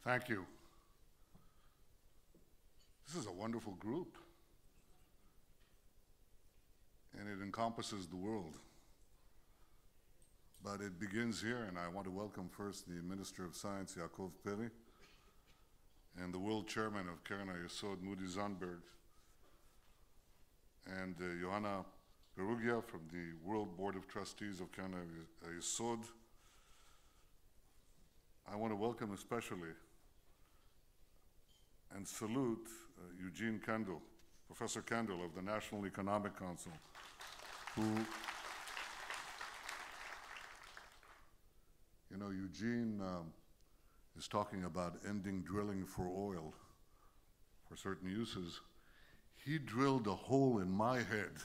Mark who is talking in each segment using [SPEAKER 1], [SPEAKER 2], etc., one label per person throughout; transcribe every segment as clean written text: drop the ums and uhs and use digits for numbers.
[SPEAKER 1] Thank you. This is a wonderful group, and it encompasses the world. But it begins here, and I want to welcome first the Minister of Science, Yaakov Peri, and the World Chairman of Keren HaYesod, Moody Zandberg, and Johanna Perugia from the World Board of Trustees of Keren HaYesod. I want to welcome especially and salute Eugene Kendall, Professor Kendall of the National Economic Council, who, you know, Eugene is talking about ending drilling for oil for certain uses. He drilled a hole in my head.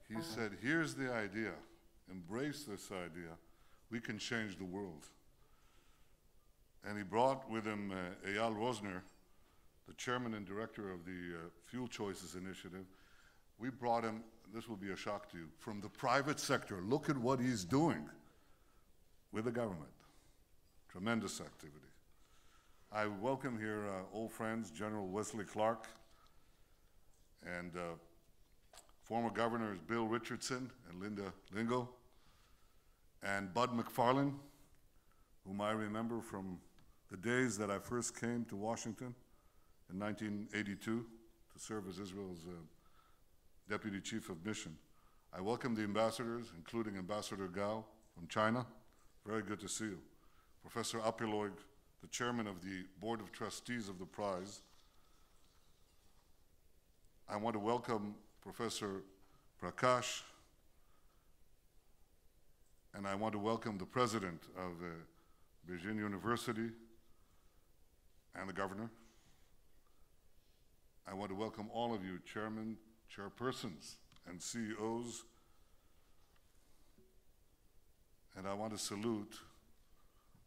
[SPEAKER 1] He said, here's the idea, embrace this idea, we can change the world. And he brought with him Eyal Rosner, the chairman and director of the Fuel Choices Initiative. We brought him, this will be a shock to you, from the private sector. Look at what he's doing with the government. Tremendous activity. I welcome here old friends, General Wesley Clark, and former governors Bill Richardson and Linda Lingo, and Bud McFarlane, whom I remember from the days that I first came to Washington in 1982 to serve as Israel's Deputy Chief of Mission. I welcome the ambassadors, including Ambassador Gao from China. Very good to see you. Professor Apiloig, the chairman of the Board of Trustees of the prize. I want to welcome Professor Prakash, and I want to welcome the president of Beijing University and the governor. I want to welcome all of you, chairmen, chairpersons, and CEOs. And I want to salute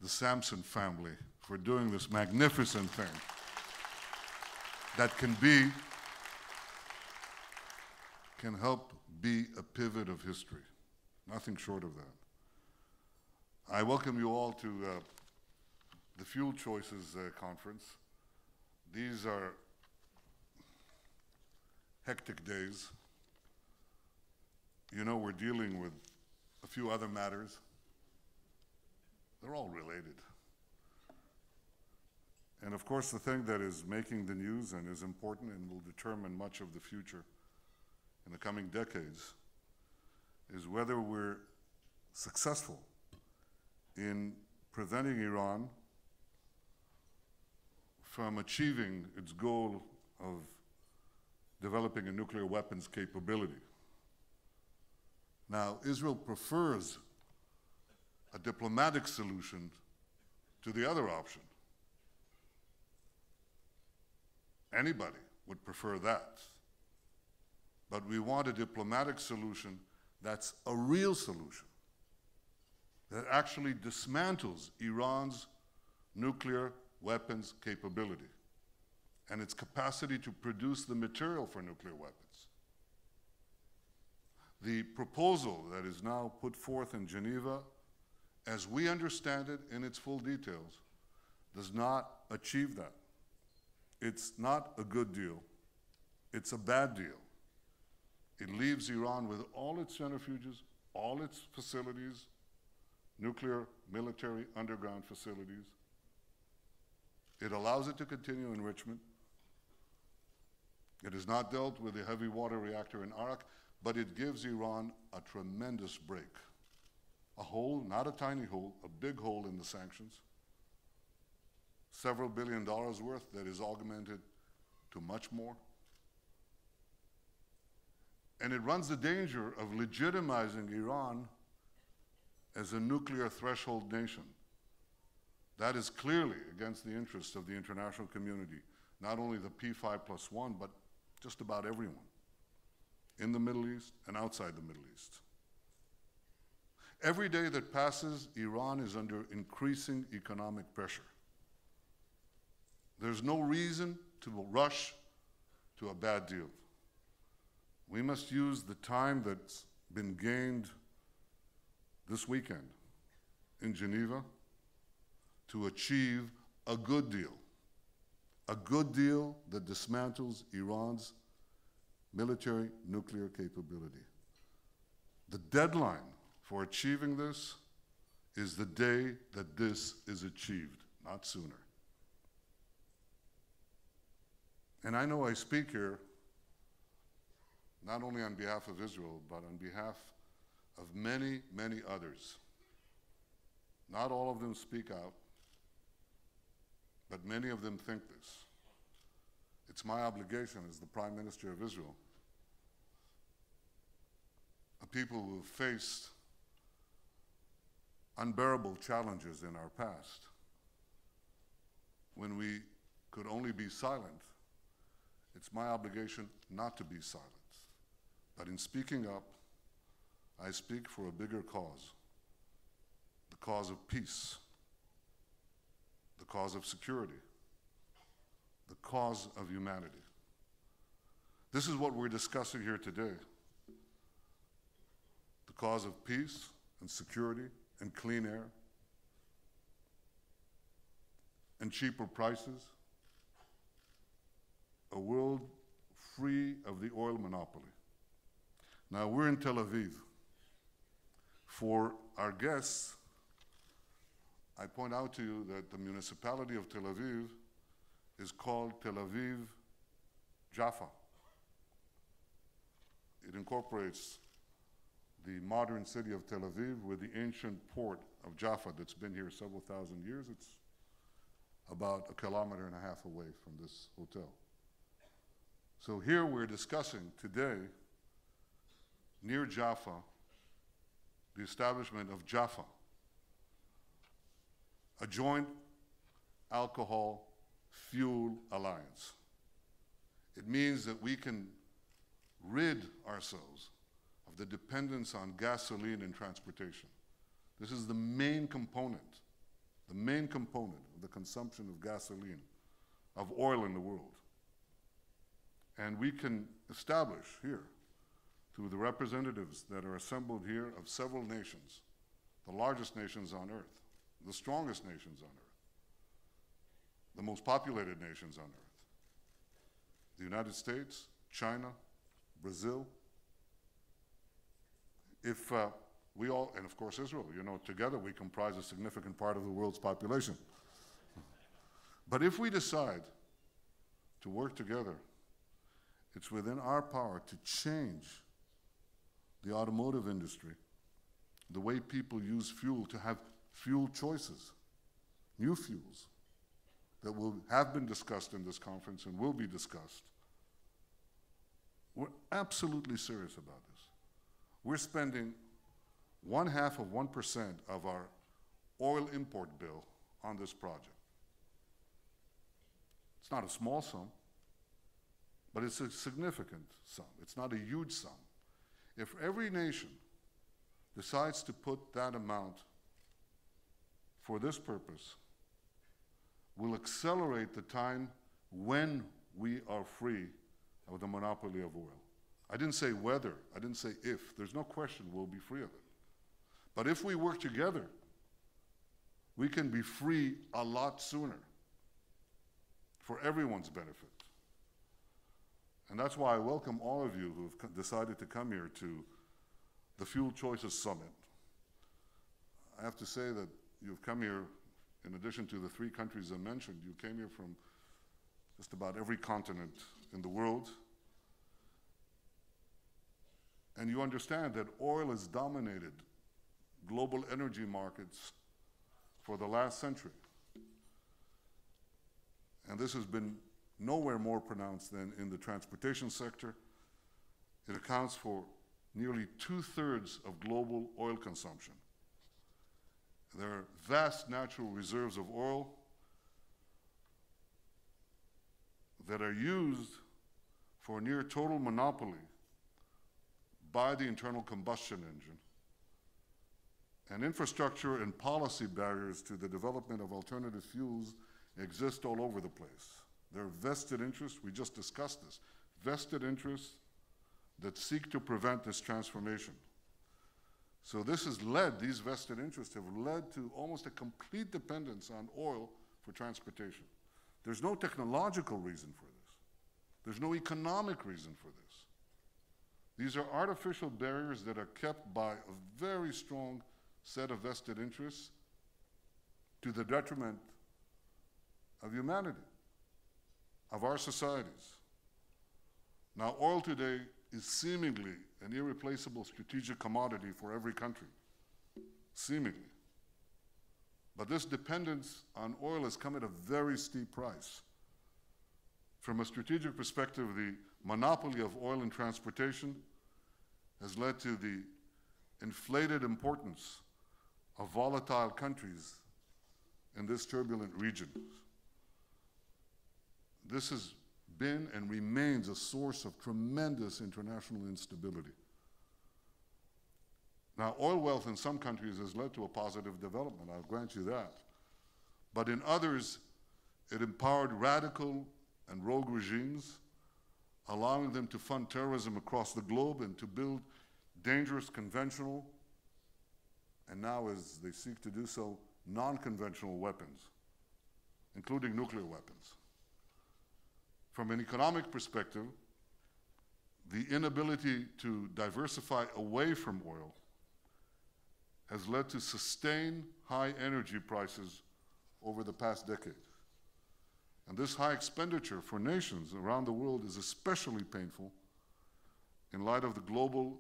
[SPEAKER 1] the Samson family for doing this magnificent thing that can help be a pivot of history. Nothing short of that. I welcome you all to the Fuel Choices Conference. These are hectic days. You know, we're dealing with a few other matters. They're all related. And of course, the thing that is making the news and is important and will determine much of the future in the coming decades is whether we're successful in preventing Iran from achieving its goal of developing a nuclear weapons capability. Now, Israel prefers a diplomatic solution to the other option. Anybody would prefer that. But we want a diplomatic solution that's a real solution, that actually dismantles Iran's nuclear weapons capability and its capacity to produce the material for nuclear weapons. The proposal that is now put forth in Geneva, as we understand it in its full details, does not achieve that. It's not a good deal. It's a bad deal. It leaves Iran with all its centrifuges, all its facilities, nuclear, military, underground facilities. It allows it to continue enrichment. It has not dealt with the heavy water reactor in Arak, but it gives Iran a tremendous break. A hole, not a tiny hole, a big hole in the sanctions. Several $billion worth that is augmented to much more. And it runs the danger of legitimizing Iran as a nuclear threshold nation. That is clearly against the interests of the international community, not only the P5+1, but just about everyone in the Middle East and outside the Middle East. Every day that passes, Iran is under increasing economic pressure. There's no reason to rush to a bad deal. We must use the time that's been gained this weekend in Geneva to achieve a good deal that dismantles Iran's military nuclear capability. The deadline for achieving this is the day that this is achieved, not sooner. And I know I speak here not only on behalf of Israel, but on behalf of many, many others. Not all of them speak out, but many of them think this. It's my obligation as the Prime Minister of Israel, a people who have faced unbearable challenges in our past, when we could only be silent. It's my obligation not to be silent. But in speaking up, I speak for a bigger cause, the cause of peace, the cause of security, the cause of humanity. This is what we're discussing here today. The cause of peace and security and clean air and cheaper prices, a world free of the oil monopoly. Now, we're in Tel Aviv. For our guests, I point out to you that the municipality of Tel Aviv is called Tel Aviv Jaffa. It incorporates the modern city of Tel Aviv with the ancient port of Jaffa that's been here several thousand years. It's about 1.5 kilometers away from this hotel. So here we're discussing today, near Jaffa, the establishment of Jaffa, a joint alcohol fuel alliance. It means that we can rid ourselves of the dependence on gasoline in transportation. This is the main component of the consumption of gasoline, of oil in the world. And we can establish here, through the representatives that are assembled here of several nations, the largest nations on earth, the strongest nations on earth, the most populated nations on earth, the United States, China, Brazil. If we all, and of course Israel, you know, together we comprise a significant part of the world's population. But if we decide to work together, it's within our power to change the automotive industry, the way people use fuel, to have fuel choices, new fuels that have been discussed in this conference and will be discussed. We're absolutely serious about this. We're spending 0.5% of our oil import bill on this project. It's not a small sum, but it's a significant sum. It's not a huge sum. If every nation decides to put that amount for this purpose, we'll accelerate the time when we are free of the monopoly of oil. I didn't say whether, I didn't say if. There's no question we'll be free of it. But if we work together, we can be free a lot sooner for everyone's benefit. And that's why I welcome all of you who have decided to come here to the Fuel Choices Summit. I have to say that you've come here, in addition to the 3 countries I mentioned, you came here from just about every continent in the world. And you understand that oil has dominated global energy markets for the last century. And this has been nowhere more pronounced than in the transportation sector. It accounts for nearly 2/3 of global oil consumption. There are vast natural reserves of oil that are used for near total monopoly by the internal combustion engine. And infrastructure and policy barriers to the development of alternative fuels exist all over the place. There are vested interests, we just discussed this, vested interests that seek to prevent this transformation. So this has led, these vested interests have led to almost a complete dependence on oil for transportation. There's no technological reason for this. There's no economic reason for this. These are artificial barriers that are kept by a very strong set of vested interests to the detriment of humanity, of our societies. Now, oil today is seemingly an irreplaceable strategic commodity for every country, seemingly. But this dependence on oil has come at a very steep price. From a strategic perspective, the monopoly of oil and transportation has led to the inflated importance of volatile countries in this turbulent region. This has been and remains a source of tremendous international instability. Now, oil wealth in some countries has led to a positive development, I'll grant you that. But in others, it empowered radical and rogue regimes, allowing them to fund terrorism across the globe and to build dangerous conventional, and now as they seek to do so, non-conventional weapons, including nuclear weapons. From an economic perspective, the inability to diversify away from oil has led to sustained high energy prices over the past decade. And this high expenditure for nations around the world is especially painful in light of the global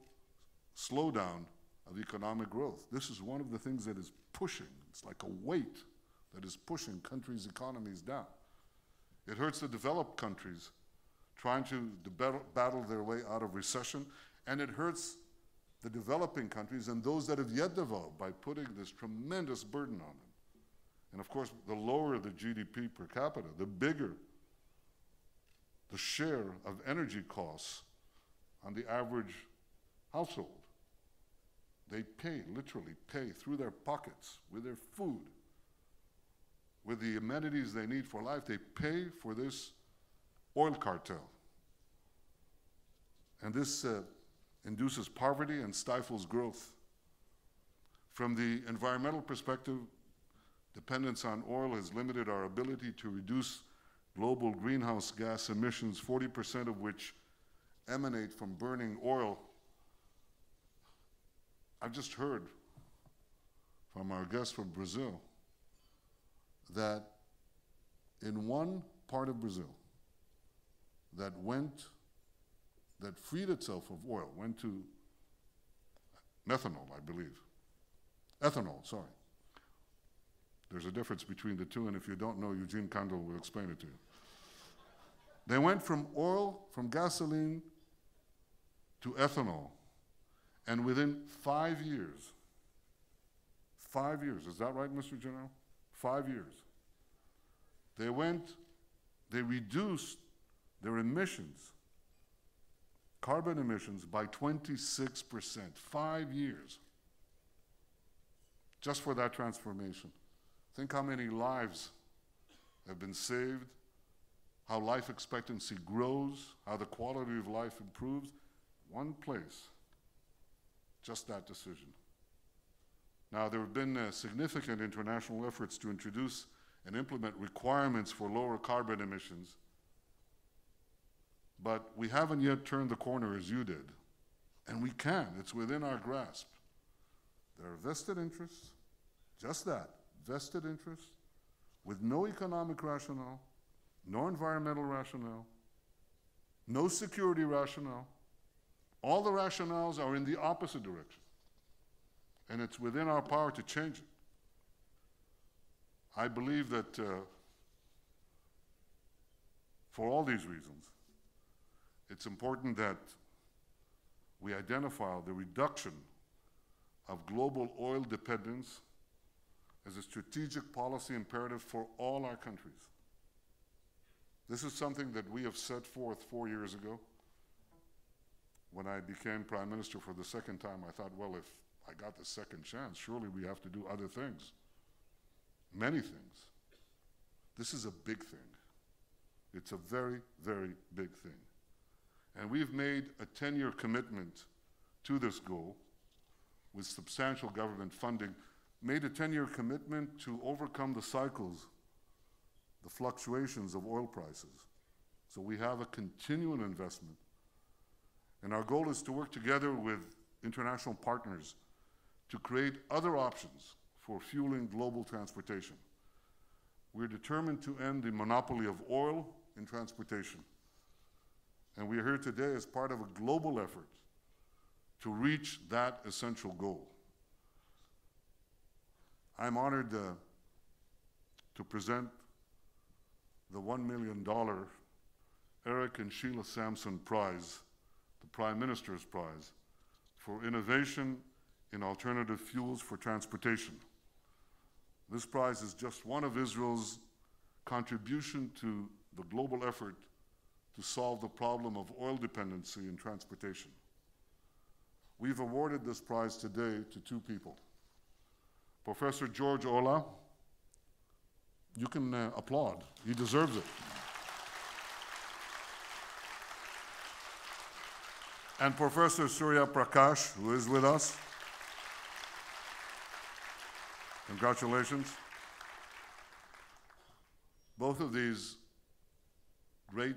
[SPEAKER 1] slowdown of economic growth. This is one of the things that is pushing, it's like a weight that is pushing countries' economies down. It hurts the developed countries trying to battle their way out of recession, and it hurts the developing countries and those that have yet developed by putting this tremendous burden on them. And of course, the lower the GDP per capita, the bigger the share of energy costs on the average household. They pay, literally pay through their pockets, with their food, with the amenities they need for life. They pay for this oil cartel. And this induces poverty and stifles growth. From the environmental perspective, dependence on oil has limited our ability to reduce global greenhouse gas emissions, 40% of which emanate from burning oil. I've just heard from our guest from Brazil that in one part of Brazil that freed itself of oil, went to methanol, I believe. Ethanol, sorry. There's a difference between the two, and if you don't know, Eugene Kandel will explain it to you. They went from oil, from gasoline, to ethanol, and within 5 years, is that right, Mr. General? 5 years. They reduced their emissions, carbon emissions, by 26%, 5 years, just for that transformation. Think how many lives have been saved, how life expectancy grows, how the quality of life improves. One place, just that decision. Now, there have been significant international efforts to introduce and implement requirements for lower carbon emissions, but we haven't yet turned the corner as you did. And we can, it's within our grasp. There are vested interests, just that, vested interests, with no economic rationale, no environmental rationale, no security rationale. All the rationales are in the opposite direction. And it's within our power to change it. I believe that for all these reasons, it's important that we identify the reduction of global oil dependence as a strategic policy imperative for all our countries. This is something that we have set forth 4 years ago. When I became Prime Minister for the second time, I thought, well, if I got the second chance, surely we have to do other things. Many things. This is a big thing. It's a very, very big thing. And we've made a 10-year commitment to this goal. with substantial government funding, made a 10-year commitment to overcome the cycles, the fluctuations of oil prices. So we have a continual investment. And our goal is to work together with international partners to create other options for fueling global transportation. We're determined to end the monopoly of oil in transportation. And we are here today as part of a global effort to reach that essential goal. I'm honored to present the $1 million Eric and Sheila Samson Prize, the Prime Minister's Prize, for innovation in alternative fuels for transportation. This prize is just one of Israel's contribution to the global effort to solve the problem of oil dependency in transportation. We've awarded this prize today to two people. Professor George Olah, you can applaud, he deserves it. And Professor Surya Prakash, who is with us. Congratulations. Both of these great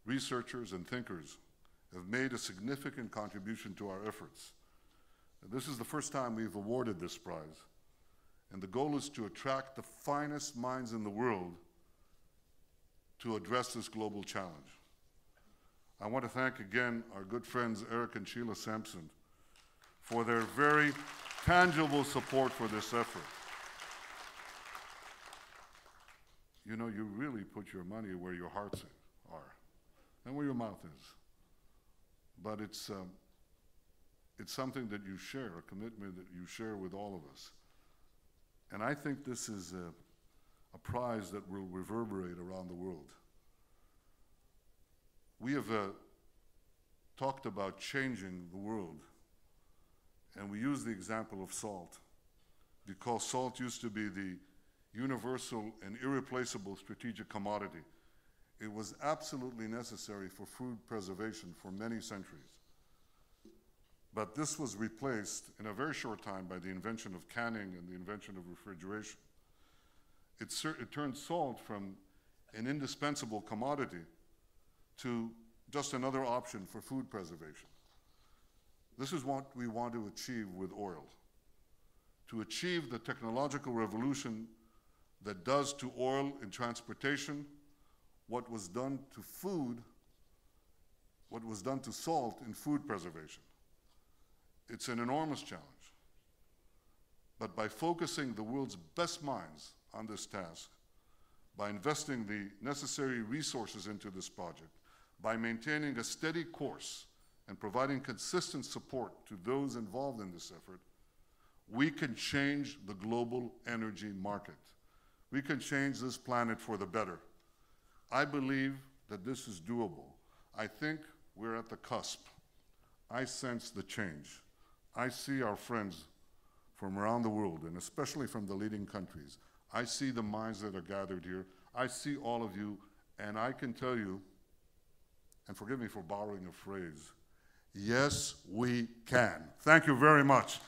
[SPEAKER 1] researchers and thinkers have made a significant contribution to our efforts. And this is the first time we've awarded this prize. And the goal is to attract the finest minds in the world to address this global challenge. I want to thank again our good friends Eric and Sheila Samson for their very tangible support for this effort. You know, you really put your money where your hearts are and where your mouth is. But it's something that you share, a commitment that you share with all of us. And I think this is a prize that will reverberate around the world. We have talked about changing the world, and we use the example of salt, because salt used to be the universal and irreplaceable strategic commodity. It was absolutely necessary for food preservation for many centuries. But this was replaced in a very short time by the invention of canning and the invention of refrigeration. It turned salt from an indispensable commodity to just another option for food preservation. This is what we want to achieve with oil. To achieve the technological revolution that does to oil in transportation what was done to food, what was done to salt in food preservation. It's an enormous challenge. But by focusing the world's best minds on this task, by investing the necessary resources into this project, by maintaining a steady course and providing consistent support to those involved in this effort, we can change the global energy market. We can change this planet for the better. I believe that this is doable. I think we're at the cusp. I sense the change. I see our friends from around the world, and especially from the leading countries. I see the minds that are gathered here. I see all of you, and I can tell you, and forgive me for borrowing a phrase, yes, we can. Thank you very much.